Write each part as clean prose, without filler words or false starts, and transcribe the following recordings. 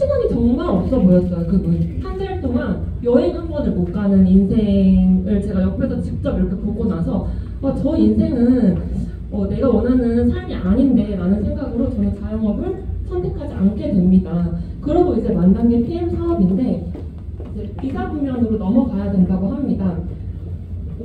시간이 정말 없어 보였어요. 그분 한 달 동안 여행 한 번을 못 가는 인생을 제가 옆에서 직접 이렇게 보고 나서 저 인생은 내가 원하는 삶이 아닌데 라는 생각으로 저는 자영업을 선택하지 않게 됩니다. 그러고 이제 만단계 PM 사업인데 이제 비사분면으로 넘어가야 된다고 합니다.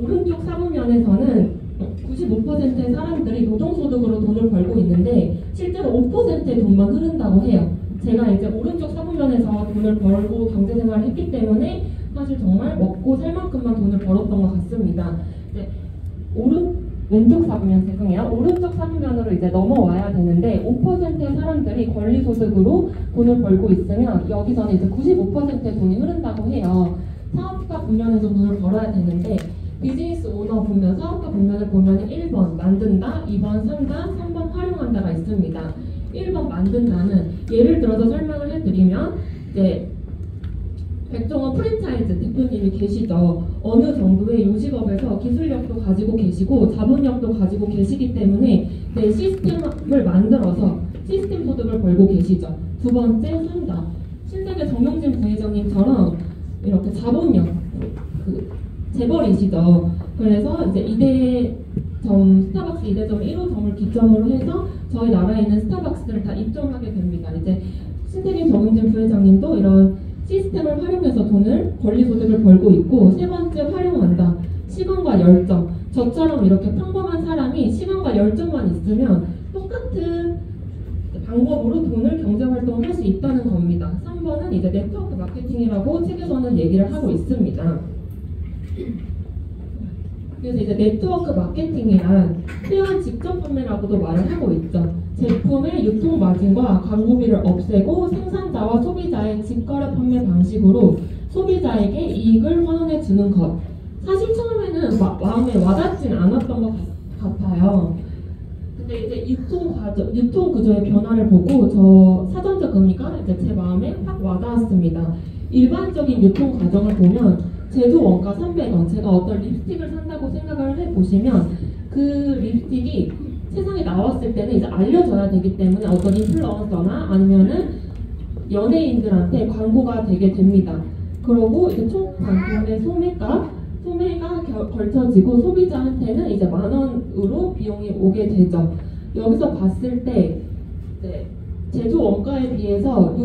오른쪽 사분면에서는 95%의 사람들이 노동소득으로 돈을 벌고 있는데 실제로 5%의 돈만 흐른다고 해요. 제가 이제 오른쪽 사분면에서 돈을 벌고 경제생활을 했기 때문에 사실 정말 먹고 살 만큼만 돈을 벌었던 것 같습니다. 이제 왼쪽 사분면 죄송해요. 오른쪽 사분면으로 이제 넘어와야 되는데 5%의 사람들이 권리소득으로 돈을 벌고 있으면 여기서는 이제 95%의 돈이 흐른다고 해요. 사업가 분면에서 돈을 벌어야 되는데 비즈니스 오너 분면, 사업가 분면을 보면 1번 만든다, 2번 산다, 3번 활용한다가 있습니다. 1번 만든다는 예를 들어서 설명을 해드리면 이제 백종원 프랜차이즈 대표님이 계시죠. 어느 정도의 요직업에서 기술력도 가지고 계시고 자본력도 가지고 계시기 때문에 내 시스템을 만들어서 시스템 소득을 벌고 계시죠. 두 번째 산다. 신세계 정용진 부회장님처럼 이렇게 자본력 재벌이시죠. 그래서 이제 스타벅스 2대점 1호점을 기점으로 해서 저희 나라에 있는 스타벅스를 다 입점하게 됩니다. 이제 신세계 정용진 부회장님도 이런 시스템을 활용해서 권리소득을 벌고 있고, 세 번째 활용한다. 시간과 열정. 저처럼 이렇게 평범한 사람이 시간과 열정만 있으면 똑같은 방법으로 돈을 경제활동을 할 수 있다는 겁니다. 3번은 이제 네트워크 마케팅이라고 책에서는 얘기를 하고 있습니다. 그래서 이제 네트워크 마케팅이란 수요한 직접 판매라고도 말을 하고 있죠. 제품의 유통 마진과 광고비를 없애고 생산자와 소비자의 직거래 판매 방식으로 소비자에게 이익을 환원해 주는 것. 사실 처음에는 마음에 와닿진 않았던 것 같아요. 근데 이제 유통 구조의 변화를 보고 저 사전적 의미가 이제 제 마음에 확 와닿았습니다. 일반적인 유통 과정을 보면 제조 원가 300원, 제가 어떤 립스틱을 산다고 생각을 해보시면 그 립스틱이 세상에 나왔을 때는 이제 알려져야 되기 때문에 어떤 인플루언서나 아니면은 연예인들한테 광고가 되게 됩니다. 그러고 이제 총 반품의 소매가 걸쳐지고 소비자한테는 이제 10,000원으로 비용이 오게 되죠. 여기서 봤을 때 이제 제조 원가에 비해서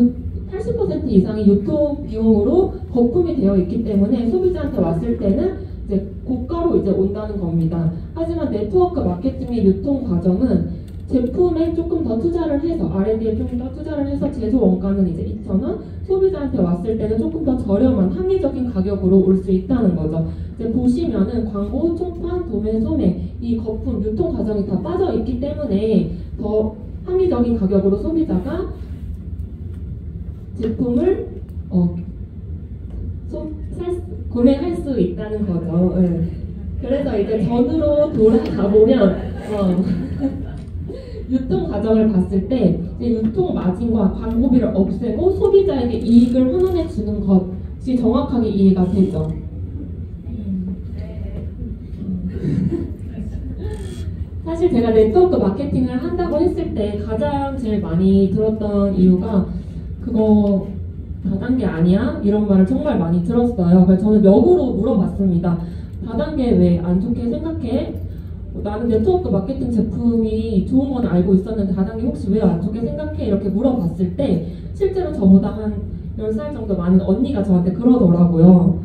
80% 이상이 유통 비용으로 거품이 되어 있기 때문에 소비자한테 왔을 때는 이제 고가로 이제 온다는 겁니다. 하지만 네트워크 마케팅의 유통 과정은 제품에 조금 더 투자를 해서 R&D에 조금 더 투자를 해서 제조 원가는 이제 2,000원, 소비자한테 왔을 때는 조금 더 저렴한 합리적인 가격으로 올 수 있다는 거죠. 이제 보시면은 광고, 총판, 도매, 소매 이 거품 유통 과정이 다 빠져 있기 때문에 더 합리적인 가격으로 소비자가 제품을 구매할 수 있다는 거죠. 네. 그래서 이제 전으로 돌아가 보면 유통 과정을 봤을 때 이제 유통 마진과 광고비를 없애고 소비자에게 이익을 환원해 주는 것이 정확하게 이해가 되죠. 사실 제가 네트워크 마케팅을 한다고 했을 때 가장 제일 많이 들었던 이유가 그거 다단계 아니야? 이런 말을 정말 많이 들었어요. 그래서 저는 역으로 물어봤습니다. 다단계 왜 안 좋게 생각해? 나는 네트워크 마케팅 제품이 좋은 건 알고 있었는데 다단계 혹시 왜 안 좋게 생각해? 이렇게 물어봤을 때 실제로 저보다 한 10살 정도 많은 언니가 저한테 그러더라고요.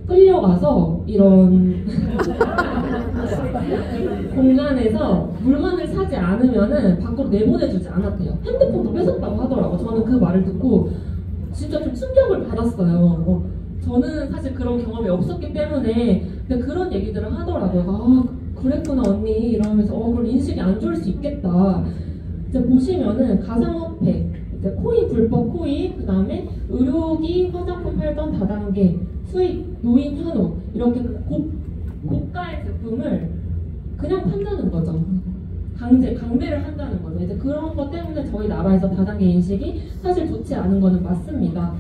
끌려가서 이런 공간에서 물건을 사지 않으면은 밖으로 내보내주지 않았대요. 핸드폰도 뺏었다고 하더라고. 저는 그 말을 듣고 진짜 좀 충격을 받았어요. 저는 사실 그런 경험이 없었기 때문에 근데 그런 얘기들을 하더라고요. 아 그랬구나 언니 이러면서 그걸 인식이 안 좋을 수 있겠다. 이제 보시면은 가상화폐, 이제 코인 불법 코인, 그 다음에 의료기 화장품 팔던 다단계, 수익, 노인 현혹 이렇게 고가의 제품을 그냥 판다는 거죠. 강매를 한다는 거죠. 이제 그런 것 때문에 저희 나라에서 다단계 인식이 사실 좋지 않은 거는 맞습니다.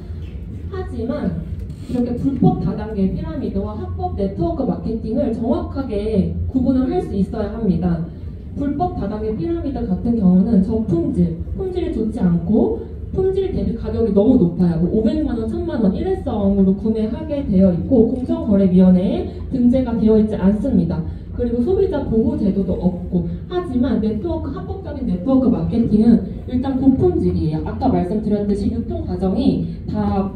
하지만 이렇게 불법 다단계 피라미드와 합법 네트워크 마케팅을 정확하게 구분을 할 수 있어야 합니다. 불법 다단계 피라미드 같은 경우는 저품질, 품질이 좋지 않고 품질 가격이 너무 높아요. 뭐 500만 원, 1000만 원 일회성으로 구매하게 되어 있고 공정거래위원회에 등재가 되어 있지 않습니다. 그리고 소비자 보호 제도도 없고 하지만 합법적인 네트워크 마케팅은 일단 고품질이에요. 아까 말씀드렸듯이 유통 과정이 다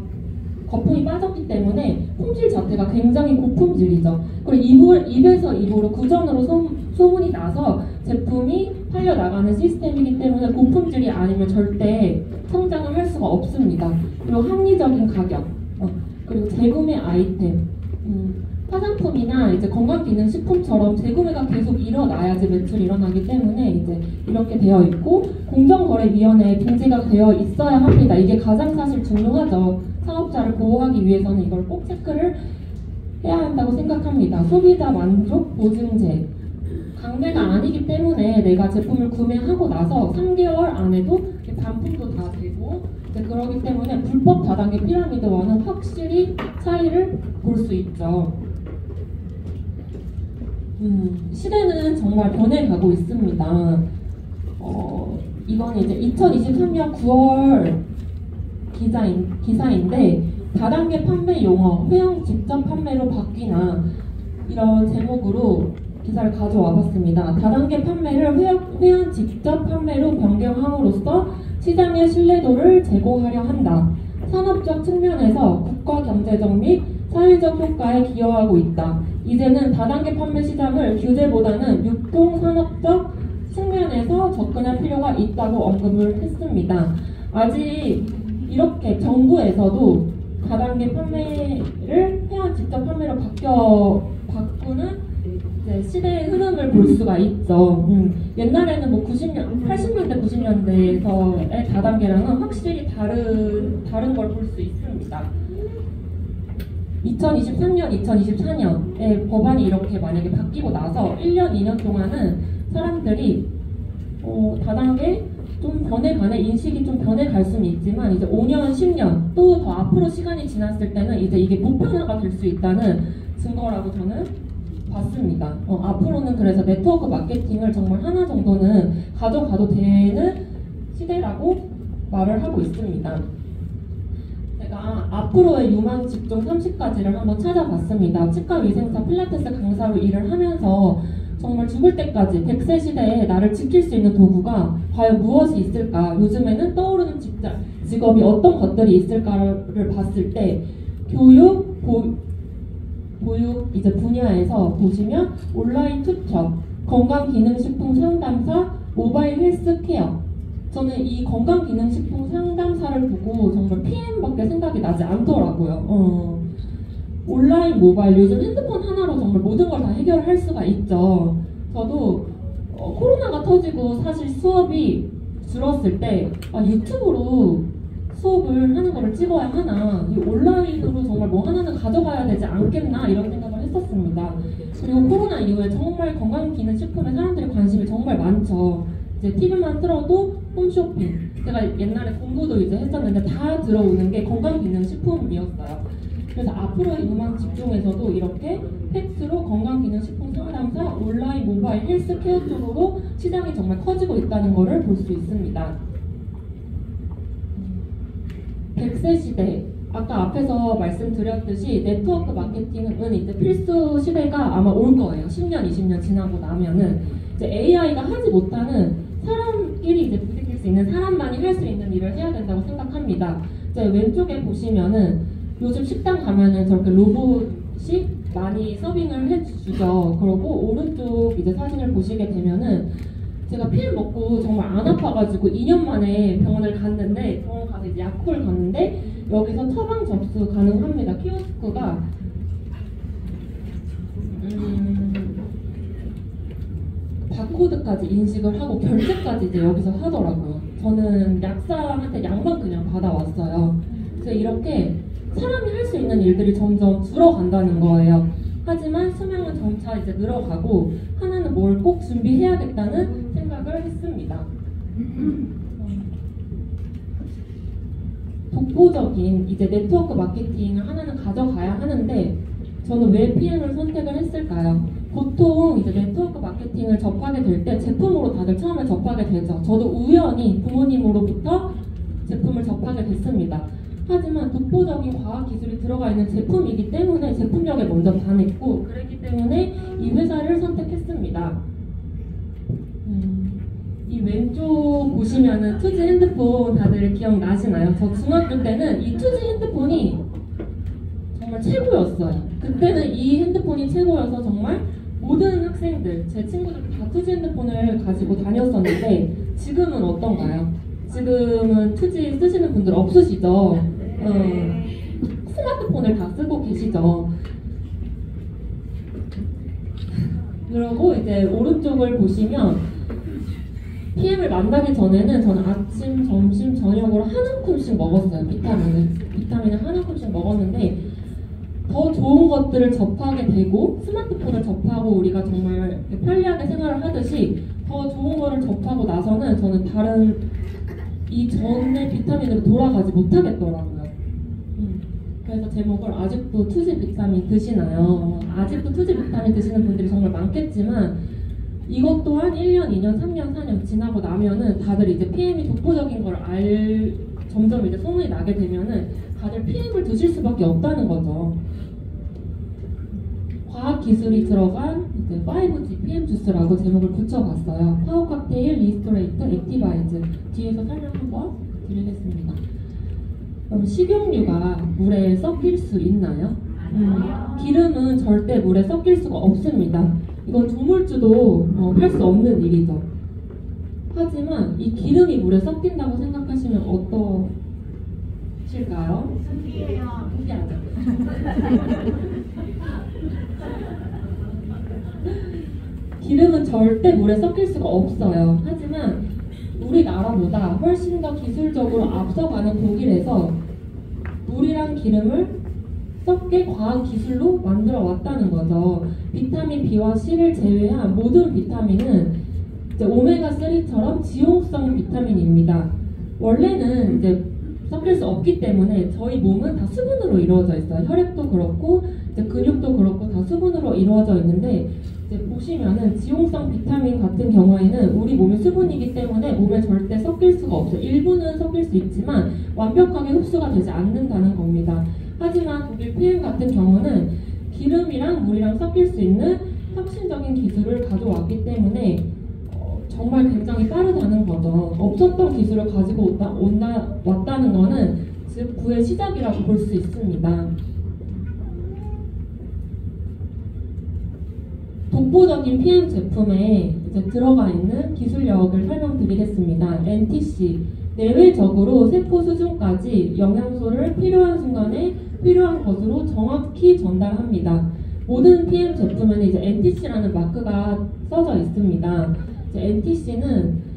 거품이 빠졌기 때문에 품질 자체가 굉장히 고품질이죠. 그리고 입에서 입으로 구전으로 소문이 나서 제품이 팔려나가는 시스템이기 때문에 고품질이 아니면 절대 성장을 할 수가 없습니다. 그리고 합리적인 가격, 그리고 재구매 아이템, 화장품이나 이제 건강기능식품처럼 재구매가 계속 일어나야지 매출이 일어나기 때문에 이제 이렇게 되어 있고 공정거래위원회에 등재가 되어 있어야 합니다. 이게 가장 사실 중요하죠. 사업자를 보호하기 위해서는 이걸 꼭 체크를 해야 한다고 생각합니다. 소비자 만족 보증제. 강매가 아니기 때문에 내가 제품을 구매하고 나서 3개월 안에도 반품도 다 되고 그러기 때문에 불법 다단계 피라미드와는 확실히 차이를 볼 수 있죠. 시대는 정말 변해가고 있습니다. 이건 이제 2023년 9월 기사인데 다단계 판매 용어, 회원 직접 판매로 바뀌나 이런 제목으로 기사를 가져와 봤습니다. 다단계 판매를 회원 직접 판매로 변경함으로써 시장의 신뢰도를 제고하려 한다. 산업적 측면에서 국가 경제적 및 사회적 효과에 기여하고 있다. 이제는 다단계 판매 시장을 규제보다는 유통산업적 측면에서 접근할 필요가 있다고 언급을 했습니다. 아직 이렇게 정부에서도 다단계 판매를 회원 직접 판매로 바꾸는 시대의 흐름을 볼 수가 있죠. 옛날에는 뭐 80년대, 90년대에서의 다단계랑은 확실히 다른 걸 볼 수 있습니다. 2023년, 2024년에 법안이 이렇게 만약에 바뀌고 나서 1년, 2년 동안은 사람들이 다단계 좀 변해가네, 인식이 좀 변해갈 수는 있지만 이제 5년, 10년 또 더 앞으로 시간이 지났을 때는 이제 이게 보편화가 될 수 있다는 증거라고 저는 봤습니다. 앞으로는 그래서 네트워크 마케팅을 정말 하나 정도는 가져가도 되는 시대라고 말을 하고 있습니다. 제가 앞으로의 유망 직종 30가지를 한번 찾아봤습니다. 치과위생사 필라테스 강사로 일을 하면서 정말 죽을 때까지 100세 시대에 나를 지킬 수 있는 도구가 과연 무엇이 있을까? 요즘에는 떠오르는 직업이 어떤 것들이 있을까를 봤을 때 교육, 보육 이제 분야에서 보시면 온라인 투처, 건강기능식품 상담사, 모바일 헬스케어. 저는 이 건강기능식품 상담사를 보고 정말 PM밖에 생각이 나지 않더라고요. 온라인 모바일, 요즘 핸드폰 하나로 정말 모든 걸 다 해결할 수가 있죠. 저도 코로나가 터지고 사실 수업이 줄었을 때 유튜브로 수업을 하는 거를 찍어야 하나, 이 온라인으로 정말 뭐 하나는 가져가야 되지 않겠나 이런 생각을 했었습니다. 그리고 코로나 이후에 정말 건강기능식품에 사람들의 관심이 정말 많죠. 이제 TV만 틀어도 홈쇼핑, 제가 옛날에 공부도 이제 했었는데 다 들어오는 게 건강기능식품이었어요. 그래서 앞으로의 유망 직종에서도 이렇게 팩트로 건강기능식품 상담사, 온라인 모바일 헬스케어 쪽으로 시장이 정말 커지고 있다는 것을 볼 수 있습니다. 100세 시대, 아까 앞에서 말씀드렸듯이 네트워크 마케팅은 이제 필수 시대가 아마 올 거예요. 10년, 20년 지나고 나면은 이제 AI가 하지 못하는 사람끼리 이제 부딪힐 수 있는 사람만이 할 수 있는 일을 해야 된다고 생각합니다. 이제 왼쪽에 보시면은 요즘 식당 가면은 저렇게 로봇이 많이 서빙을 해주죠. 그리고 오른쪽 이제 사진을 보시게 되면은 제가 피를 먹고 정말 안 아파가지고 2년 만에 병원을 갔는데 병원 가서 이제 약국을 갔는데 여기서 처방 접수 가능합니다. 키오스크가 바코드까지 인식을 하고 결제까지 이제 여기서 하더라고요. 저는 약사한테 약만 그냥 받아왔어요. 그래서 이렇게 사람이 할 수 있는 일들이 점점 줄어간다는 거예요. 하지만 수명은 점차 이제 늘어가고 하나는 뭘 꼭 준비해야겠다는 생각을 했습니다. 독보적인 이제 네트워크 마케팅을 하나는 가져가야 하는데 저는 왜 PM을 선택을 했을까요? 보통 이제 네트워크 마케팅을 접하게 될 때 제품으로 다들 처음에 접하게 되죠. 저도 우연히 부모님으로부터 제품을 제품을 접하게 됐습니다. 하지만 독보적인 과학기술이 들어가 있는 제품이기 때문에 제품력에 먼저 반했고, 그랬기 때문에 이 회사를 선택했습니다. 이 왼쪽 보시면은 투지 핸드폰 다들 기억나시나요? 저 중학교 때는 이 투지 핸드폰이 정말 최고였어요. 그때는 이 핸드폰이 최고여서 정말 모든 학생들, 제 친구들 다 투지 핸드폰을 가지고 다녔었는데, 지금은 어떤가요? 지금은 투지 쓰시는 분들 없으시죠? 스마트폰을 다 쓰고 계시죠? 그리고 이제 오른쪽을 보시면 PM을 만나기 전에는 저는 아침, 점심, 저녁으로 한 움큼씩 먹었어요. 비타민을 한 움큼씩 먹었는데, 더 좋은 것들을 접하게 되고 스마트폰을 접하고 우리가 정말 편리하게 생활을 하듯이 더 좋은 거를 접하고 나서는 저는 다른 이전의 비타민으로 돌아가지 못하겠더라고요. 그래서 제목을 아직도 투지 비타민 드시나요? 아직도 투지 비타민 드시는 분들이 정말 많겠지만, 이것 또한 1년, 2년, 3년, 4년 지나고 나면은 다들 이제 PM이 독보적인 걸 점점 이제 소문이 나게 되면은 다들 PM을 드실 수밖에 없다는 거죠. 과학 기술이 들어간 이제 5G PM 주스라고 제목을 붙여봤어요. 파워 칵테일, 리스토레이트, 액티바이즈. 뒤에서 설명 한번 드리겠습니다. 그럼 식용유가 물에 섞일 수 있나요? 기름은 절대 물에 섞일 수가 없습니다. 이건 동물주도 할 수 없는 일이죠. 하지만 이 기름이 물에 섞인다고 생각하시면 어떠실까요? 신기하죠? 기름은 절대 물에 섞일 수가 없어요. 하지만 우리나라보다 훨씬 더 기술적으로 앞서가는 독일에서 물이랑 기름을 섞게 과학 기술로 만들어 왔다는 거죠. 비타민 B와 C를 제외한 모든 비타민은 이제 오메가3처럼 지용성 비타민입니다. 원래는 이제 섞일 수 없기 때문에 저희 몸은 다 수분으로 이루어져 있어요. 혈액도 그렇고 이제 근육도 그렇고 다 수분으로 이루어져 있는데, 이제 보시면은 지용성 비타민 같은 경우에는 우리 몸이 수분이기 때문에 몸에 절대 섞일 수가 없어요. 일부는 섞일 수 있지만 완벽하게 흡수가 되지 않는다는 겁니다. 하지만 독일 PM 같은 경우는 기름이랑 물이랑 섞일 수 있는 혁신적인 기술을 가져왔기 때문에 정말 굉장히 빠르다는 거죠. 없었던 기술을 가지고 왔다는 거는 즉 부의 시작이라고 볼 수 있습니다. 독보적인 PM 제품에 이제 들어가 있는 기술력을 설명드리겠습니다. NTC, 내외적으로 세포 수준까지 영양소를 필요한 순간에 필요한 것으로 정확히 전달합니다. 모든 PM 제품에는 이제 NTC라는 마크가 써져 있습니다. 이제 NTC는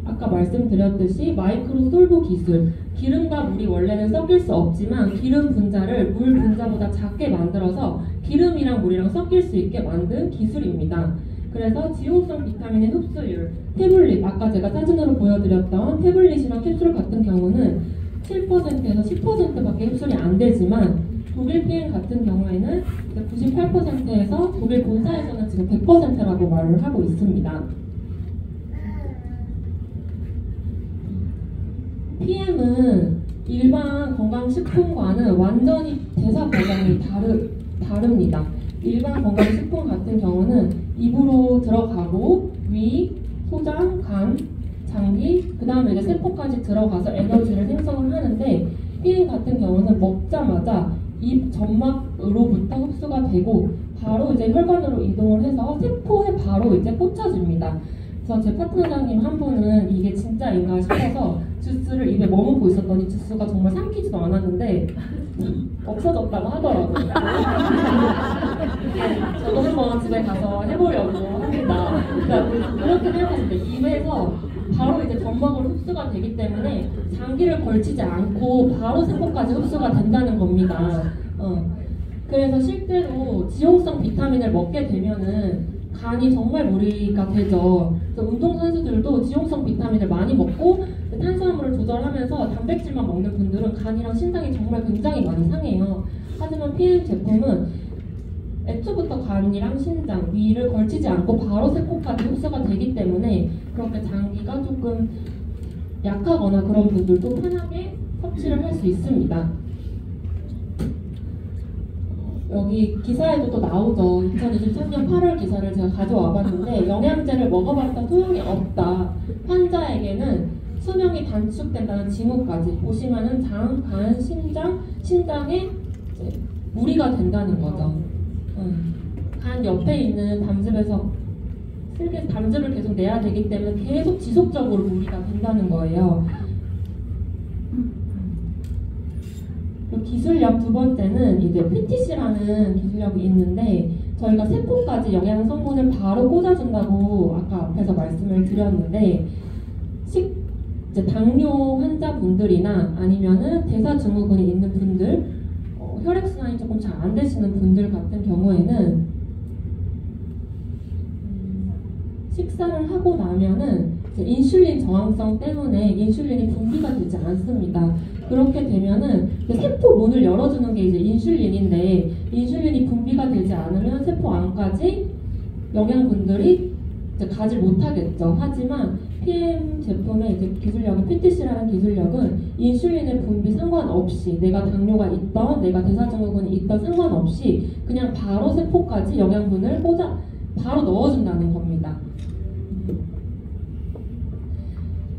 아까 말씀드렸듯이 마이크로 솔브 기술, 기름과 물이 원래는 섞일 수 없지만 기름 분자를 물 분자보다 작게 만들어서 기름이랑 물이랑 섞일 수 있게 만든 기술입니다. 그래서 지용성 비타민의 흡수율, 태블릿, 아까 제가 사진으로 보여드렸던 태블릿이나 캡슐 같은 경우는 7%에서 10%밖에 흡수이 안 되지만 독일 PM 같은 경우에는 98%에서 독일 본사에서는 지금 100%라고 말을 하고 있습니다. PM은 일반 건강식품과는 완전히 대사 과정이 다릅니다. 일반 건강식품 같은 경우는 입으로 들어가고 위, 소장, 간, 장기, 그 다음에 이제 세포까지 들어가서 에너지를 생성을 하는데, PM 같은 경우는 먹자마자 입 점막으로부터 흡수가 되고 바로 이제 혈관으로 이동을 해서 세포에 바로 이제 꽂혀집니다. 그래서 제 파트너장님 한 분은 이게 진짜인가 싶어서 주스를 입에 머금고 있었더니 주스가 정말 삼키지도 않았는데 없어졌다고 하더라고요. 저도 한번 집에 가서 해보려고 합니다. 그러니까 그렇게 해봤을 때 입에서 바로 이제 점막으로 흡수가 되기 때문에 장기를 걸치지 않고 바로 세포까지 흡수가 된다는 겁니다. 그래서 실제로 지용성 비타민을 먹게 되면은 간이 정말 무리가 되죠. 그래서 운동선수들도 지용성 비타민을 많이 먹고 탄수화물을 조절하면서 단백질만 먹는 분들은 간이랑 신장이 정말 굉장히 많이 상해요. 하지만 PM 제품은 애초부터 간이랑 신장, 위를 걸치지 않고 바로 세포까지 흡수가 되기 때문에 그렇게 장기가 조금 약하거나 그런 분들도 편하게 섭취를 할 수 있습니다. 여기 기사에도 또 나오죠. 2023년 8월 기사를 제가 가져와 봤는데 영양제를 먹어봤다 소용이 없다. 환자에게는 수명이 단축된다는 징후까지 보시면은 장, 간, 신장에 이제 무리가 된다는 거죠. 간 옆에 있는 담즙에서 담즙을 계속 내야 되기 때문에 계속 지속적으로 무리가 된다는 거예요. 기술력 두 번째는 이제 PTC라는 기술력이 있는데 저희가 세포까지 영양 성분을 바로 꽂아준다고 아까 앞에서 말씀을 드렸는데 이제 당뇨 환자분들이나 아니면은 대사증후군이 있는 분들 혈액순환이 조금 잘 안 되시는 분들 같은 경우에는 식사를 하고 나면은 인슐린 저항성 때문에 인슐린이 분비가 되지 않습니다. 그렇게 되면은 세포 문을 열어주는 게 이제 인슐린인데 인슐린이 분비가 되지 않으면 세포 안까지 영양분들이 이제 가지 못하겠죠. 하지만 PM 제품의 이제 기술력인 PTC라는 기술력은 인슐린의 분비 상관없이 내가 당뇨가 있던 내가 대사증후군이 있던 상관없이 그냥 바로 세포까지 영양분을 바로 넣어준다는 겁니다.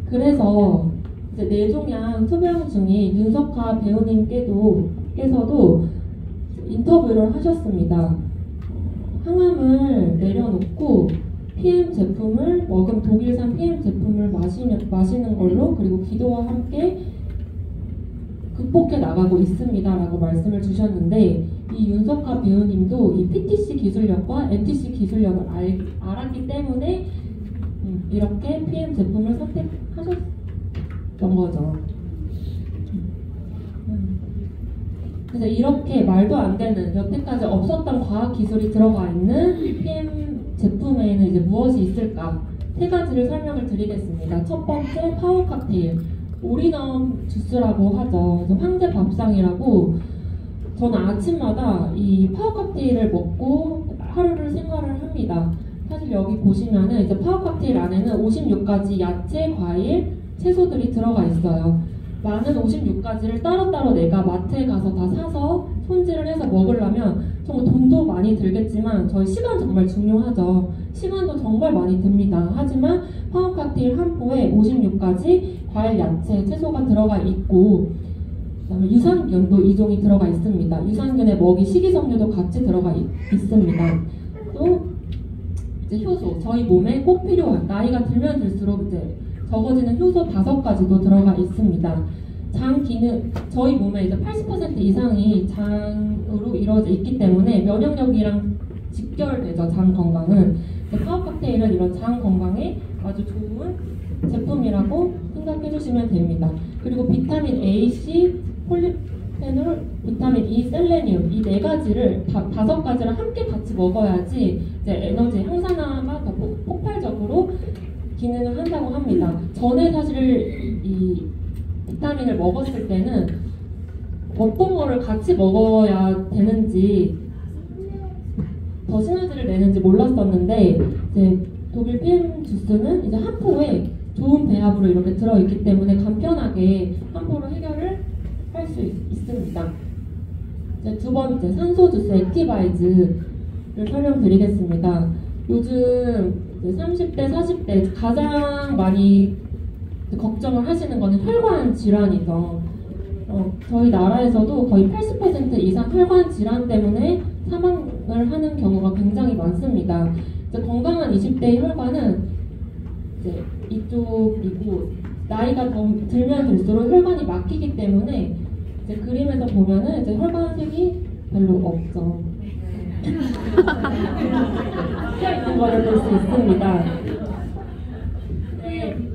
그래서 이제 뇌종양 투병 중인 윤석하 배우님께서도 인터뷰를 하셨습니다. 항암을 내려놓고 PM 제품을 독일산 PM 제품을 마시는 걸로 그리고 기도와 함께 극복해 나가고 있습니다라고 말씀을 주셨는데 이 윤석하 배우님도 이 PTC 기술력과 MTC 기술력을 알았기 때문에 이렇게 PM 제품을 선택하셨던 거죠. 그래서 이렇게 말도 안 되는 여태까지 없었던 과학 기술이 들어가 있는 PM 제품에는 이제 무엇이 있을까? 세 가지를 설명을 드리겠습니다. 첫 번째 파워 칵테일, 오리넘 주스라고 하죠. 황제 밥상이라고. 저는 아침마다 이 파워 칵테일을 먹고 하루를 생활을 합니다. 사실 여기 보시면은 이제 파워 칵테일 안에는 56가지 야채, 과일, 채소들이 들어가 있어요. 많은 56가지를 따로따로 내가 마트에 가서 다 사서 손질을 해서 먹으려면 정말 돈도 많이 들겠지만 저희 시간 정말 중요하죠. 시간도 정말 많이 듭니다. 하지만 파워 칵테일 한 포에 56가지 과일, 야채, 채소가 들어가 있고 그다음에 유산균도 2종이 들어가 있습니다. 유산균의 먹이, 식이섬유도 같이 들어가 있습니다. 또 이제 효소, 저희 몸에 꼭 필요한 나이가 들면 들수록 이제 적어지는 효소 5가지도 들어가 있습니다. 장 기능, 저희 몸에 이제 80% 이상이 장으로 이루어져 있기 때문에 면역력이랑 직결되죠. 장 건강은. 파워 칵테일은 이런 장 건강에 아주 좋은 제품이라고 생각해 주시면 됩니다. 그리고 비타민 A, C, 폴리페놀, 비타민 E, 셀레늄 이 4가지를 5가지를 함께 같이 먹어야지 이제 에너지 항산화가 더 폭발적으로 기능을 한다고 합니다. 전에 사실 이 비타민을 먹었을 때는 어떤 거를 같이 먹어야 되는지 더 시너지를 내는지 몰랐었는데 이제 독일 PM 주스는 이제 한 포에 좋은 배합으로 이렇게 들어있기 때문에 간편하게 한 포로 해결을 할 수 있습니다. 이제 두 번째 산소 주스 액티바이즈를 설명드리겠습니다. 요즘 30대, 40대 가장 많이 걱정을 하시는 거는 혈관 질환이죠. 저희 나라에서도 거의 80% 이상 혈관 질환 때문에 사망을 하는 경우가 굉장히 많습니다. 이제 건강한 20대의 혈관은 이제 이쪽이고 나이가 더 들면 들수록 혈관이 막히기 때문에 이제 그림에서 보면은 이제 혈관색이 별로 없죠. 펴 있는 거를 볼 수 있습니다.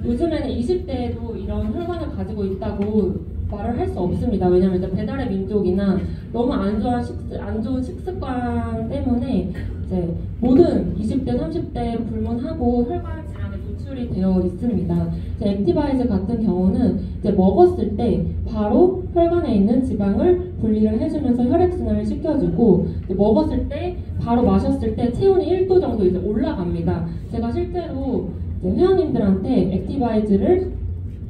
요즘에는 20대에도 이런 혈관을 가지고 있다고 말을 할 수 없습니다. 왜냐하면 이제 배달의 민족이나 너무 안 좋은 식습관 때문에 이제 모든 20대, 30대 불문하고 혈관 질환에 노출이 되어 있습니다. 이제 액티바이즈 같은 경우는 이제 먹었을 때 바로 혈관에 있는 지방을 분리를 해주면서 혈액순환을 시켜주고 먹었을 때 바로 마셨을 때 체온이 1도 정도 이제 올라갑니다. 제가 실제로 회원님들한테 액티바이즈를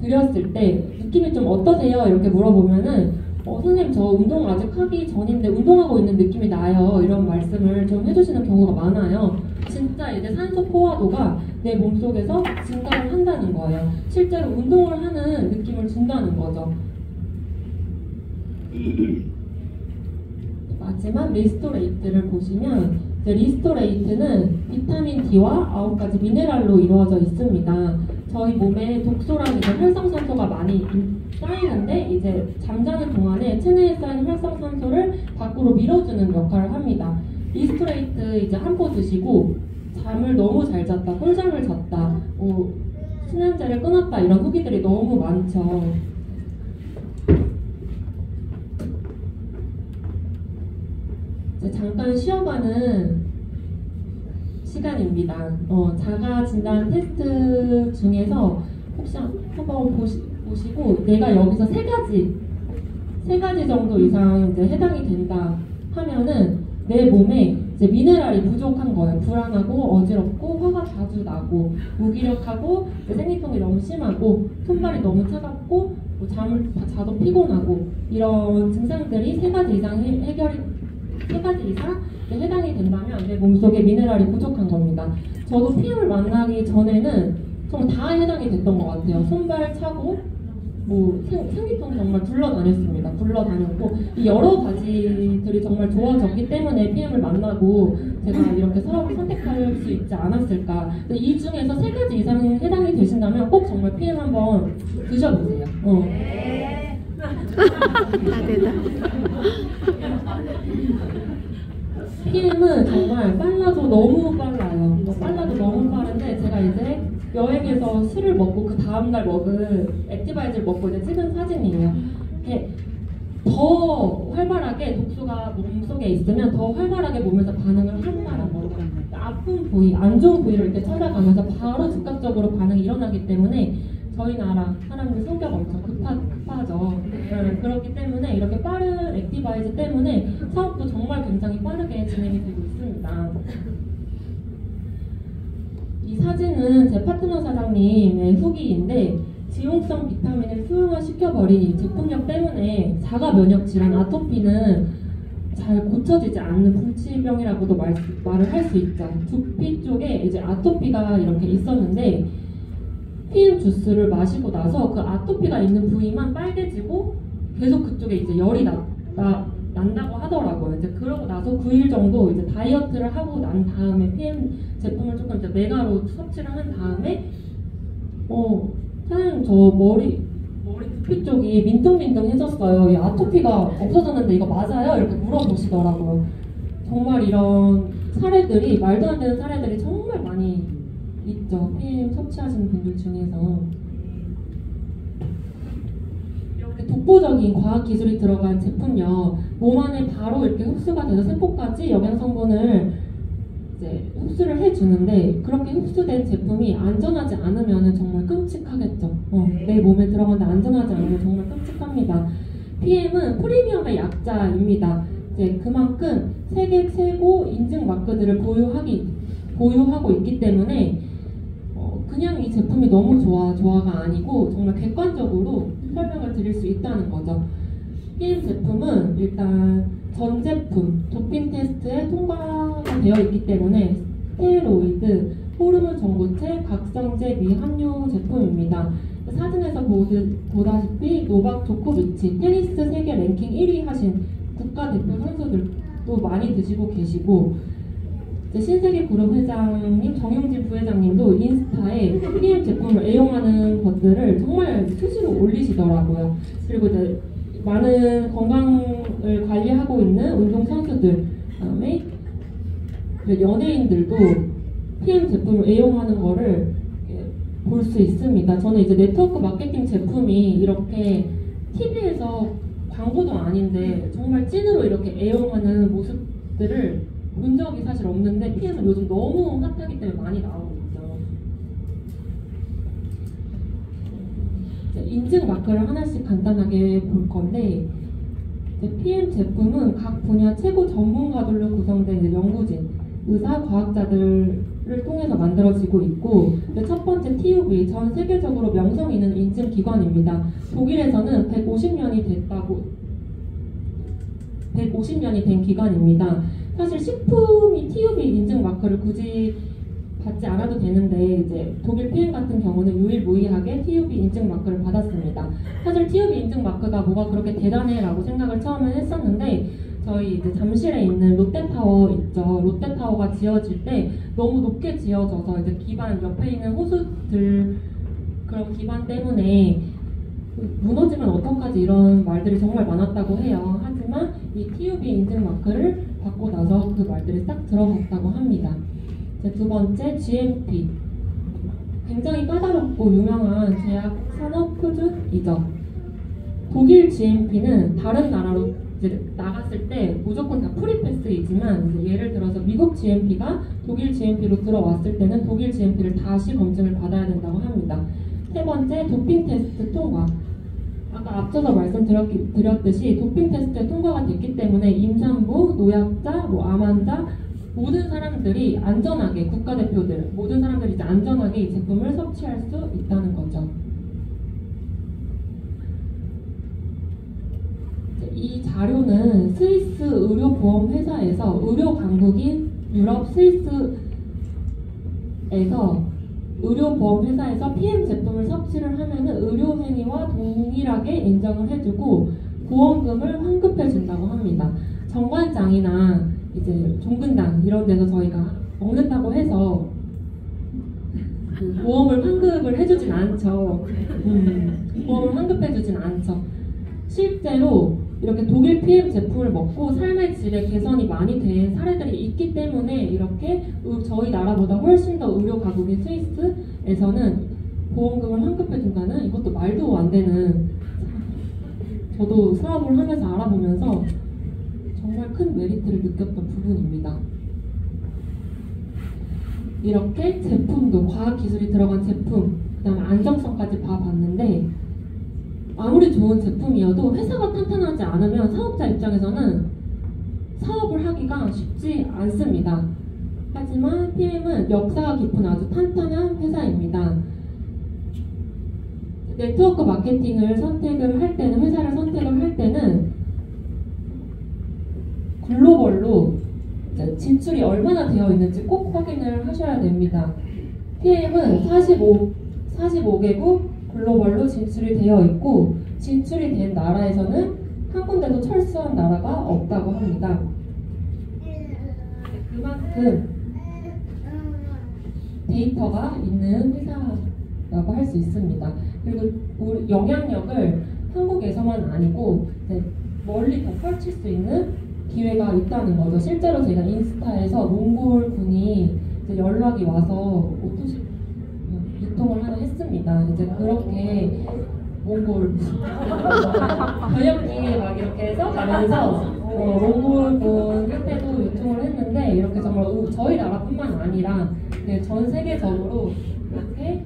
드렸을 때 느낌이 좀 어떠세요? 이렇게 물어보면은 선생님 저 운동 아직 하기 전인데 운동하고 있는 느낌이 나요. 이런 말씀을 좀 해주시는 경우가 많아요. 진짜 이제 산소 포화도가 내 몸속에서 증가를 한다는 거예요. 실제로 운동을 하는 느낌을 준다는 거죠. 마지막 리스토레이트를 보시면 리스토레이트는 비타민 D와 9가지 미네랄로 이루어져 있습니다. 저희 몸에 독소랑 이제 활성산소가 많이 쌓이는데 이제 잠자는 동안에 체내에 쌓인 활성산소를 밖으로 밀어주는 역할을 합니다. 리스토레이트 이제 한 포 드시고 잠을 너무 잘 잤다, 꿀잠을 잤다, 수면제를 끊었다 이런 후기들이 너무 많죠. 잠깐 쉬어가는 시간입니다. 자가 진단 테스트 중에서 혹시 한번 보시고 내가 여기서 세 가지 정도 이상 이제 해당이 된다 하면은 내 몸에 이제 미네랄이 부족한 거예요. 불안하고 어지럽고 화가 자주 나고 무기력하고 생리통이 너무 심하고 손발이 너무 차갑고 잠을 자도 피곤하고 이런 증상들이 세 가지 이상 해당이 된다면 내 몸속에 미네랄이 부족한 겁니다. 저도 PM을 만나기 전에는 정말 다 해당이 됐던 것 같아요. 손발 차고 생리통 정말 굴러다녔습니다. 굴러다녔고 이 여러 가지들이 정말 좋아졌기 때문에 PM을 만나고 제가 이렇게 사업을 선택할 수 있지 않았을까. 이 중에서 3가지 이상 해당이 되신다면 꼭 정말 PM 한번 드셔보세요. PM은 정말 빨라도 너무 빨라요. 빨라도 너무 빠른데 제가 이제 여행에서 술을 먹고 그 다음날 먹은 액티바이즈를 먹고 이제 찍은 사진이에요. 더 활발하게 독소가 몸속에 있으면 더 활발하게 몸에서 반응을 한다는 거죠. 아픈 부위, 안 좋은 부위를 이렇게 찾아가면서 바로 즉각적으로 반응이 일어나기 때문에 저희 나라 사람들 성격 엄청 급하죠. 그렇기 때문에 이렇게 빠른 액티바이즈 때문에 사업도 정말 굉장히 빠르게 진행이 되고 있습니다. 이 사진은 제 파트너 사장님의 후기인데 지용성 비타민을 수용화시켜버린 이 제품력 때문에 자가 면역 질환 아토피는 잘 고쳐지지 않는 불치병이라고도 말을 할 수 있죠. 두피 쪽에 이제 아토피가 이렇게 있었는데 PM 주스를 마시고 나서 그 아토피가 있는 부위만 빨개지고 계속 그쪽에 이제 열이 난다고 하더라고요. 이제 그러고 나서 9일 정도 이제 다이어트를 하고 난 다음에 PM 제품을 조금 이제 메가로 섭취를 한 다음에 사장님 저 머리 두피 쪽이 민둥민둥해졌어요. 이 아토피가 없어졌는데 이거 맞아요? 이렇게 물어보시더라고요. 정말 이런 사례들이 말도 안 되는 사례들이 정말 많이 있죠. PM 섭취하시는 분들 중에서. 이렇게 독보적인 과학기술이 들어간 제품요. 몸 안에 바로 이렇게 흡수가 돼서 세포까지 영양성분을 이제 흡수를 해주는데 그렇게 흡수된 제품이 안전하지 않으면 정말 끔찍하겠죠. 내 몸에 들어가는데 안전하지 않으면 정말 끔찍합니다. PM은 프리미엄의 약자입니다. 이제 그만큼 세계 최고 인증 마크들을 보유하고 있기 때문에 그냥 이 제품이 너무 좋아가 아니고 정말 객관적으로 설명을 드릴 수 있다는 거죠. PM 제품은 일단 전 제품 도핑 테스트에 통과가 되어 있기 때문에 스테로이드, 호르몬 전구체, 각성제 미함유 제품입니다. 사진에서 보다시피 노박 조코비치, 테니스 세계 랭킹 1위 하신 국가대표 선수들도 많이 드시고 계시고 신세계 그룹 회장님, 정용진 부회장님도 인스타에 PM 제품을 애용하는 것들을 정말 수시로 올리시더라고요. 그리고 이제 많은 건강을 관리하고 있는 운동선수들, 그다음에 연예인들도 PM 제품을 애용하는 거를 볼 수 있습니다. 저는 이제 네트워크 마케팅 제품이 이렇게 TV에서 광고도 아닌데 정말 찐으로 이렇게 애용하는 모습들을 본 적이 사실 없는데 PM은 요즘 너무 핫하기 때문에 많이 나오고 있죠. 인증 마크를 하나씩 간단하게 볼 건데 PM 제품은 각 분야 최고 전문가들로 구성된 연구진, 의사, 과학자들 통해서 만들어지고 있고, 첫 번째 TÜV, 전 세계적으로 명성 있는 인증 기관입니다. 독일에서는 150년이 된 기관입니다. 사실 식품이 TÜV 인증 마크를 굳이 받지 않아도 되는데, 이제 독일 PM 같은 경우는 유일무이하게 TÜV 인증 마크를 받았습니다. 사실 TÜV 인증 마크가 뭐가 그렇게 대단해라고 생각을 처음에 했었는데, 저희 이제 잠실에 있는 롯데타워 있죠. 롯데타워가 지어질 때 너무 높게 지어져서 이제 기반 옆에 있는 호수들 그런 기반 때문에 무너지면 어떡하지 이런 말들이 정말 많았다고 해요. 하지만 이 TÜV 인증 마크를 받고 나서 그 말들이 싹 들어갔다고 합니다. 두 번째, GMP. 굉장히 까다롭고 유명한 제약 산업 표준이죠. 독일 GMP는 다른 나라로 이제 나갔을 때 무조건 다 프리패스이지만, 이제 예를 들어서 미국 GMP가 독일 GMP로 들어왔을 때는 독일 GMP를 다시 검증을 받아야 된다고 합니다. 세 번째, 도핑 테스트 통과. 아까 앞서서 말씀드렸듯이 도핑 테스트에 통과가 됐기 때문에 임산부, 노약자, 암 환자 모든 사람들이 안전하게, 국가대표들 모든 사람들이 이제 안전하게 이 제품을 섭취할 수 있다는 거죠. 이 자료는 스위스 의료보험회사에서 의료 강국인 유럽 스위스에서 의료보험회사에서 PM 제품을 섭취를 하면은 의료행위와 동일하게 인정을 해주고 보험금을 환급해준다고 합니다. 정관장이나 이제 종근당 이런 데서 저희가 먹는다고 해서 그 보험을 환급을 해주진 않죠. 보험을 환급해주진 않죠. 실제로 이렇게 독일 PM 제품을 먹고 삶의 질의 개선이 많이 된 사례들이 있기 때문에 이렇게 저희 나라보다 훨씬 더 의료 가국인 스위스에서는 보험금을 환급해준다는, 이것도 말도 안 되는, 저도 사업을 하면서 알아보면서 정말 큰 메리트를 느꼈던 부분입니다. 이렇게 제품도 과학기술이 들어간 제품, 그 다음에 안정성까지 봐봤는데, 아무리 좋은 제품이어도 회사가 탄탄하지 않으면 사업자 입장에서는 사업을 하기가 쉽지 않습니다. 하지만 PM은 역사가 깊은 아주 탄탄한 회사입니다. 네트워크 마케팅을 선택을 할 때는, 회사를 선택을 할 때는 글로벌로 진출이 얼마나 되어 있는지 꼭 확인을 하셔야 됩니다. PM은 45개국 글로벌로 진출이 되어 있고, 진출이 된 나라에서는 한 군데도 철수한 나라가 없다고 합니다. 그만큼 데이터가 있는 회사라고 할 수 있습니다. 그리고 우리 영향력을 한국에서만 아니고 멀리 더 펼칠 수 있는 기회가 있다는 거죠. 실제로 제가 인스타에서 몽골 분이 연락이 와서 오토식 유통을 하나 했습니다. 이제 그렇게 몽골 번역기 막 이렇게 써가면서 몽골 분한테도 유통을 했는데, 이렇게 정말 저희 나라뿐만 아니라 전 세계적으로 이렇게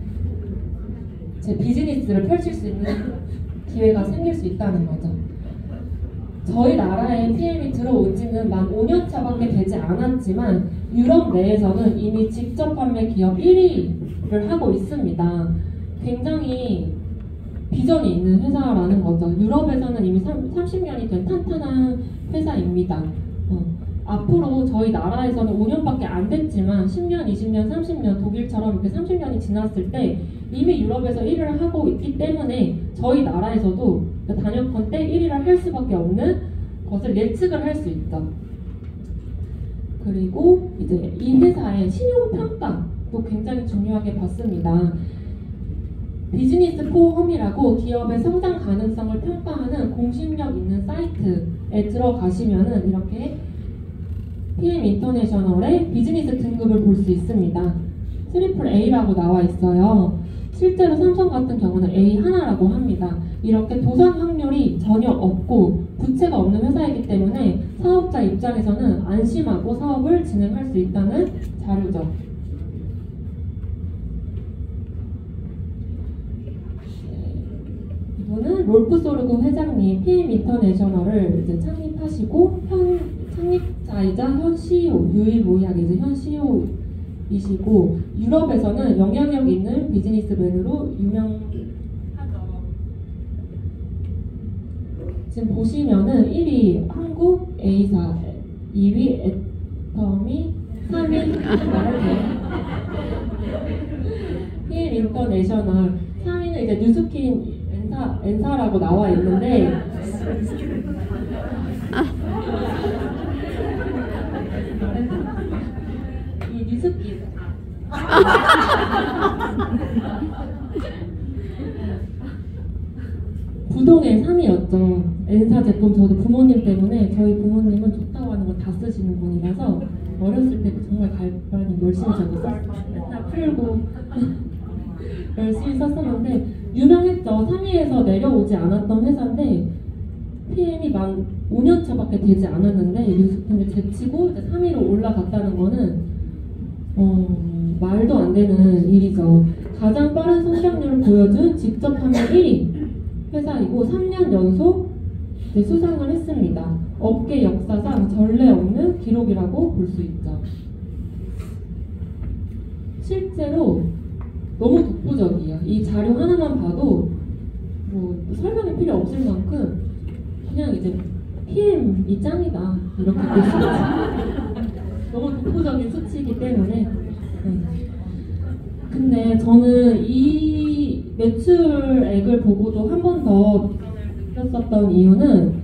제 비즈니스를 펼칠 수 있는 기회가 생길 수 있다는 거죠. 저희 나라에 PM이 들어온 지는 만 5년 차밖에 되지 않았지만 유럽 내에서는 이미 직접 판매 기업 1위를 하고 있습니다. 굉장히 비전이 있는 회사라는 거죠. 유럽에서는 이미 30년이 된 탄탄한 회사입니다. 앞으로 저희 나라에서는 5년밖에 안 됐지만 10년, 20년, 30년 독일처럼 이렇게 30년이 지났을 때 이미 유럽에서 1위를 하고 있기 때문에 저희 나라에서도 단연컨 때 1위를 할 수밖에 없는 것을 예측을 할 수 있죠. 그리고 이제 이 회사의 신용평가도 굉장히 중요하게 봤습니다. 비즈니스 포홈이라고 기업의 성장 가능성을 평가하는 공신력 있는 사이트에 들어가시면은 이렇게 PM 인터내셔널의 비즈니스 등급을 볼 수 있습니다. 트리플 A라고 나와 있어요. 실제로 삼성 같은 경우는 A 하나라고 합니다. 이렇게 도산 확률이 전혀 없고 부채가 없는 회사이기 때문에 사업자 입장에서는 안심하고 사업을 진행할 수 있다는 자료죠. 이분은 롤프소르그 회장님, PM 인터내셔널을 이제 창립하시고 창립자이자 현 CEO, 유일무이하게 이제 현 CEO이신 이시고 유럽에서는 영향력 있는 비즈니스맨으로 유명하죠. 지금 보시면은 1위 한국 A사, 2위 애터미, 3위 PM 인터내셔널, 3위는 이제 뉴스킨 엔사라고 나와 있는데 이 뉴스킨 부동의 3위였죠. 엔사 제품 저도 부모님 때문에 저희 부모님은 좋다고 하는 걸 다 쓰시는 분이라서 어렸을 때 정말 갈바님 열심히 저도 썼어요. 맨날 풀고 열심히 썼었는데 유명했죠. 3위에서 내려오지 않았던 회사인데 PM이 만 5년 차밖에 되지 않았는데 뉴스킨을 제치고 이제 3위로 올라갔다는 거는 말도 안 되는 일이죠. 가장 빠른 성장률을 보여준 직접 판매 1위 회사이고 3년 연속 수상을 했습니다. 업계 역사상 전례 없는 기록이라고 볼 수 있죠. 실제로 너무 독보적이에요. 이 자료 하나만 봐도 뭐 설명이 필요 없을 만큼 그냥 이제 PM이 짱이다 이렇게 볼 수 있어요. 너무 독보적인 수치이기 때문에. 근데 저는 이 매출액을 보고도 한 번 더 느꼈었던 이유는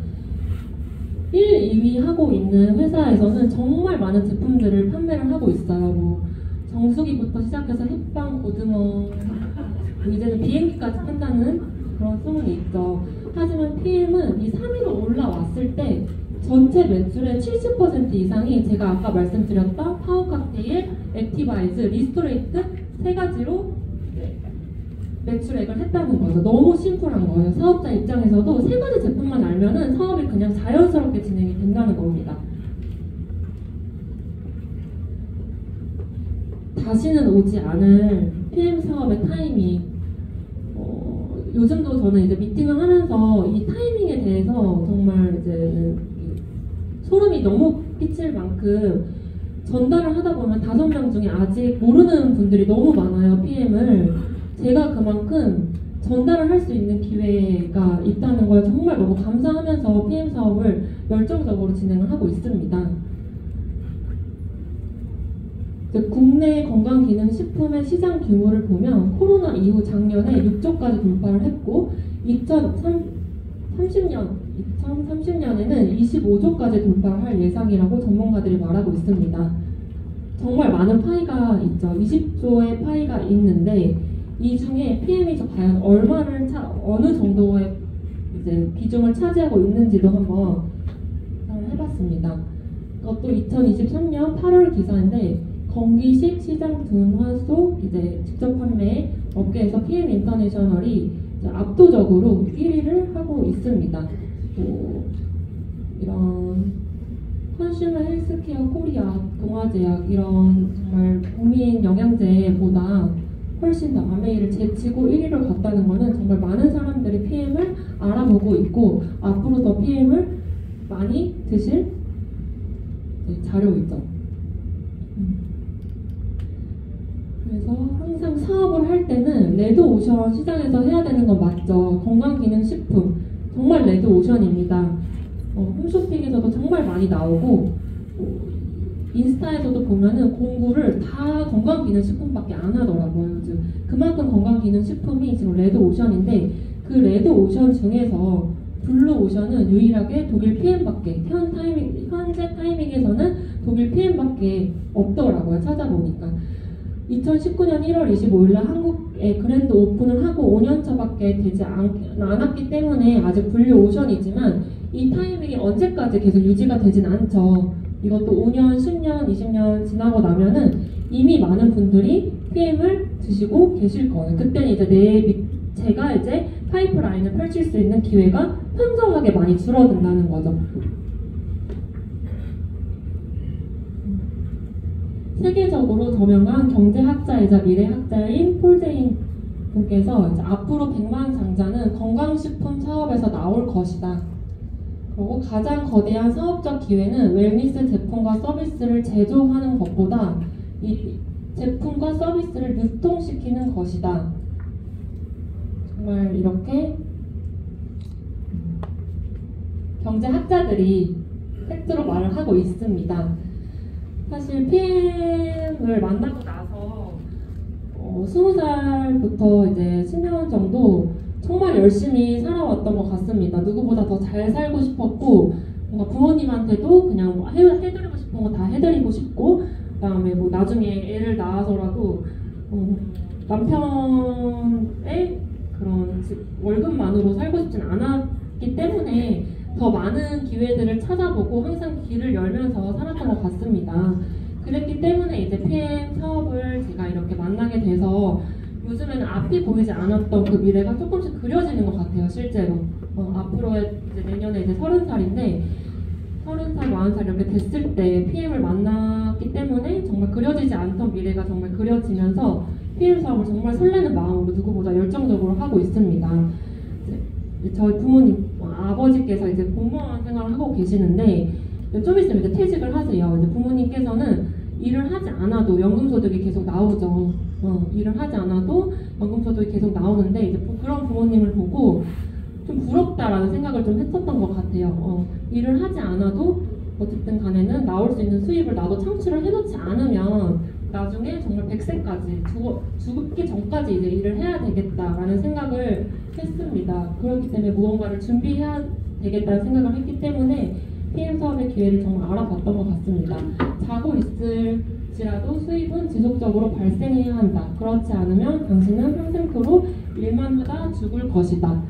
1, 2위 하고 있는 회사에서는 정말 많은 제품들을 판매를 하고 있어요. 뭐 정수기부터 시작해서 햇빵, 고등어, 이제는 비행기까지 판다는 그런 소문이 있죠. 하지만 PM은 이 3위로 올라왔을 때 전체 매출의 70% 이상이 제가 아까 말씀드렸던 파워 칵테일, 액티바이즈, 리스토레이트 세 가지로 매출액을 했다는 거죠. 너무 심플한 거예요. 사업자 입장에서도 세 가지 제품만 알면은 사업이 그냥 자연스럽게 진행이 된다는 겁니다. 다시는 오지 않을 PM 사업의 타이밍. 요즘도 저는 이제 미팅을 하면서 이 타이밍에 대해서 정말 이제는 소름이 너무 끼칠 만큼 전달을 하다 보면 5명 중에 아직 모르는 분들이 너무 많아요. PM을. 제가 그만큼 전달을 할 수 있는 기회가 있다는 걸 정말 너무 감사하면서 PM 사업을 열정적으로 진행을 하고 있습니다. 국내 건강기능식품의 시장 규모를 보면 코로나 이후 작년에 6조까지 돌파를 했고 2030년에는 25조까지 돌파를 할 예상이라고 전문가들이 말하고 있습니다. 정말 많은 파이가 있죠. 20조의 파이가 있는데 이 중에 PM이 과연 어느 정도의 이제 비중을 차지하고 있는지도 한번 해봤습니다. 그것도 2023년 8월 기사인데 건기식 시장 둔화 속 이제 직접 판매 업계에서 PM 인터내셔널이 압도적으로 1위를 하고 있습니다. 이런 컨슈머 헬스케어 코리아, 동아제약 이런 정말 국민 영양제보다 훨씬 더 아메이를 제치고 1위를 갔다는 것은 정말 많은 사람들이 PM을 알아보고 있고 앞으로 더 PM을 많이 드실 자료이죠. 그래서 항상 사업을 할 때는 레드오션 시장에서 해야 되는 건 맞죠. 건강기능식품 정말 레드오션입니다. 홈쇼핑에서도 정말 많이 나오고 인스타에서도 보면은 공구를 다 건강기능식품밖에 안 하더라고요. 요즘 그만큼 건강기능식품이 지금 레드오션인데 그 레드오션 중에서 블루오션은 유일하게 독일 PM밖에 현재 타이밍에서는 독일 PM밖에 없더라고요. 찾아보니까 2019년 1월 25일날 한국에 그랜드 오픈을 하고 5년차밖에 되지 않았기 때문에 아직 블루오션이지만 이 타이밍이 언제까지 계속 유지가 되진 않죠. 이것도 5년, 10년, 20년 지나고 나면은 이미 많은 분들이 PM을 드시고 계실 거예요. 그때는 이제 제가 이제 파이프라인을 펼칠 수 있는 기회가 현저하게 많이 줄어든다는 거죠. 세계적으로 저명한 경제학자이자 미래학자인 폴 제인 분께서 이제 앞으로 100만 장자는 건강식품 사업에서 나올 것이다. 그리고 가장 거대한 사업적 기회는 웰니스 제품과 서비스를 제조하는 것보다 제품과 서비스를 유통시키는 것이다. 정말 이렇게 경제학자들이 팩트로 말을 하고 있습니다. 사실 PM을 만나고 나서 20살부터 이제 10년 정도 정말 열심히 살아왔던 것 같습니다. 누구보다 더 잘 살고 싶었고, 뭔가 부모님한테도 그냥 뭐 해드리고 싶은 거 다 해드리고 싶고, 그다음에 뭐 나중에 애를 낳아서라도 남편의 그런 월급만으로 살고 싶진 않았기 때문에 더 많은 기회들을 찾아보고 항상 길을 열면서 살았던 것 같습니다. 그랬기 때문에 이제 PM 사업을 제가 이렇게 만나게 돼서 요즘에는 앞이 보이지 않았던 그 미래가 조금씩 그려지는 것 같아요, 실제로. 앞으로 이제 내년에 이제 30살인데 30살, 40살 이렇게 됐을 때 PM을 만났기 때문에 정말 그려지지 않던 미래가 정말 그려지면서 PM 사업을 정말 설레는 마음으로 누구보다 열정적으로 하고 있습니다. 저희 부모님, 아버지께서 이제 공무원 생활을 하고 계시는데 좀 있으면 이제 퇴직을 하세요. 이제 부모님께서는 일을 하지 않아도 연금소득이 계속 나오죠. 일을 하지 않아도 연금소득이 계속 나오는데 이제 그런 부모님을 보고 좀 부럽다라는 생각을 좀 했었던 것 같아요. 일을 하지 않아도 어쨌든 간에는 나올 수 있는 수입을 나도 창출을 해놓지 않으면 나중에 정말 100세까지 죽기 전까지 이제 일을 해야 되겠다라는 생각을 했습니다. 그렇기 때문에 무언가를 준비해야 되겠다는 생각을 했기 때문에 PM 사업의 기회를 정말 알아봤던 것 같습니다. 자고 있을지라도 수입은 지속적으로 발생해야 한다. 그렇지 않으면 당신은 평생토록 일만 하다 죽을 것이다.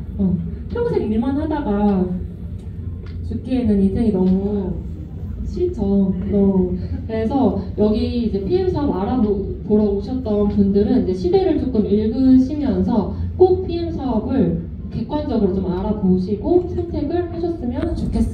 평생 일만 하다가 죽기에는 인생이 너무 싫죠. 그래서 여기 이제 PM 사업 알아보러 오셨던 분들은 이제 시대를 조금 읽으시면서 꼭 PM 사업을 객관적으로 좀 알아보시고 선택을 하셨으면 좋겠습니다.